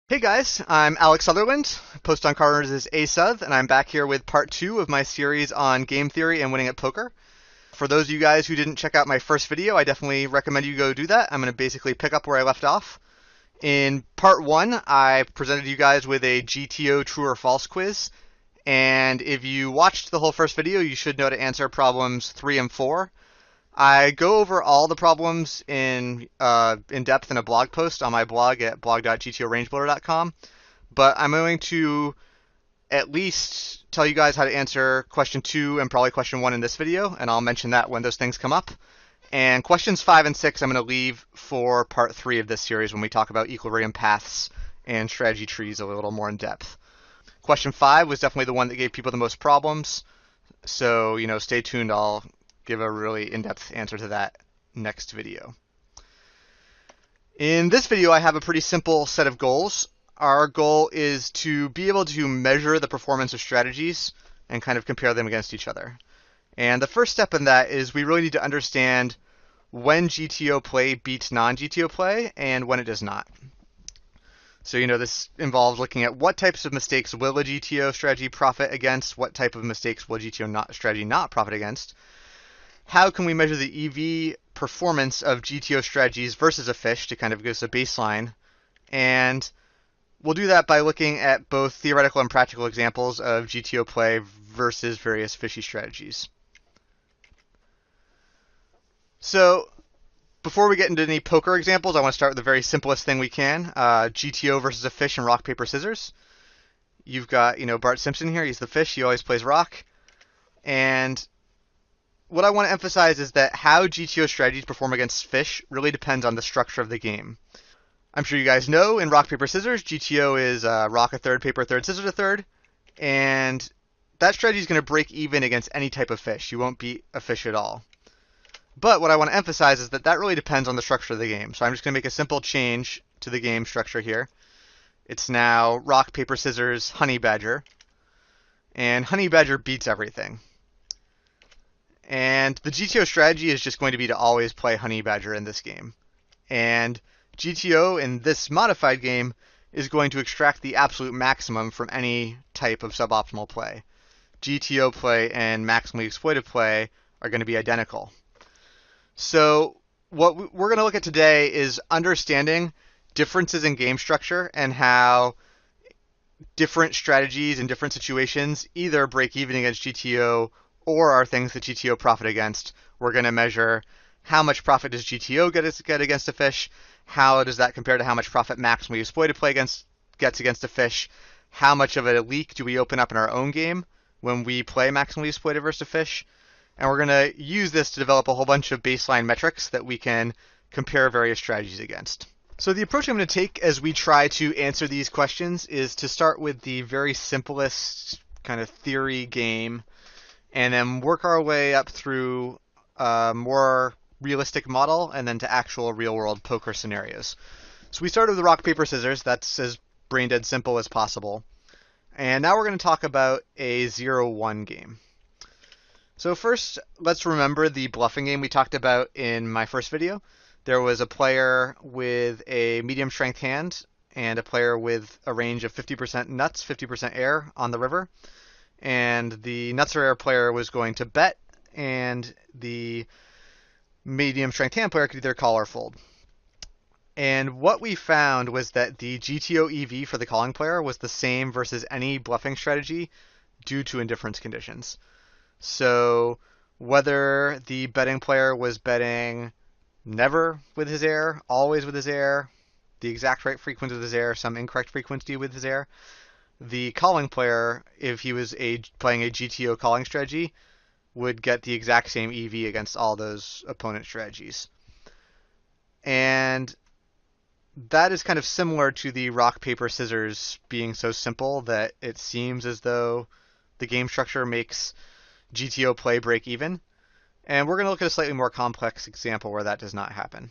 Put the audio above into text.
Hey guys, I'm Alex Sutherland, post on CardRunners is asuth, and I'm back here with part 2 of my series on game theory and winning at poker. For those of you guys who didn't check out my first video, I definitely recommend you go do that. I'm going to basically pick up where I left off. In part 1, I presented you guys with a GTO true or false quiz, and if you watched the whole first video, you should know how to answer problems 3 and 4. I go over all the problems in depth in a blog post on my blog at blog.gtorangebuilder.com, but I'm going to at least tell you guys how to answer question 2 and probably question 1 in this video, and I'll mention that when those things come up. And questions 5 and 6 I'm going to leave for part 3 of this series when we talk about equilibrium paths and strategy trees a little more in depth. Question 5 was definitely the one that gave people the most problems, so stay tuned. I'll give a really in-depth answer to that next video. In this video, I have a pretty simple set of goals. Our goal is to be able to measure the performance of strategies and kind of compare them against each other. And the first step in that is we really need to understand when GTO play beats non-GTO play and when it does not. So, this involves looking at what types of mistakes will a GTO strategy profit against, what type of mistakes will GTO strategy not profit against. How can we measure the EV performance of GTO strategies versus a fish to kind of give us a baseline? And we'll do that by looking at both theoretical and practical examples of GTO play versus various fishy strategies. So before we get into any poker examples, I want to start with the very simplest thing we can, GTO versus a fish in rock, paper, scissors. You've got, Bart Simpson here. He's the fish. He always plays rock. And what I want to emphasize is that how GTO strategies perform against fish really depends on the structure of the game. I'm sure you guys know in rock, paper, scissors, GTO is rock a third, paper a third, scissors a third, and that strategy is going to break even against any type of fish. You won't beat a fish at all. But what I want to emphasize is that that really depends on the structure of the game. So I'm just going to make a simple change to the game structure here. It's now rock, paper, scissors, honey badger, and honey badger beats everything. And the GTO strategy is just going to be to always play honey badger in this game. And GTO in this modified game is going to extract the absolute maximum from any type of suboptimal play. GTO play and maximally exploitive play are going to be identical. So what we're going to look at today is understanding differences in game structure and how different strategies in different situations either break even against GTO or are things that GTO profit against. We're going to measure how much profit does GTO get against a fish, how does that compare to how much profit maximally exploited play gets against a fish, how much of a leak do we open up in our own game when we play maximally exploited versus a fish, and we're going to use this to develop a whole bunch of baseline metrics that we can compare various strategies against. So the approach I'm going to take as we try to answer these questions is to start with the very simplest kind of theory game and then work our way up through a more realistic model and then to actual real-world poker scenarios. So we started with the rock, paper, scissors. That's as brain-dead simple as possible. And now we're going to talk about a 0-1 game. So first, let's remember the bluffing game we talked about in my first video. There was a player with a medium strength hand and a player with a range of 50% nuts, 50% air on the river. And the nuts or air player was going to bet, and the medium strength hand player could either call or fold. And what we found was that the GTO EV for the calling player was the same versus any bluffing strategy due to indifference conditions. So whether the betting player was betting never with his air, always with his air, the exact right frequency with his air, some incorrect frequency with his air, the calling player, if he was playing a GTO calling strategy, would get the exact same EV against all those opponent strategies. And that is kind of similar to the rock, paper, scissors being so simple that it seems as though the game structure makes GTO play break even. And we're going to look at a slightly more complex example where that does not happen.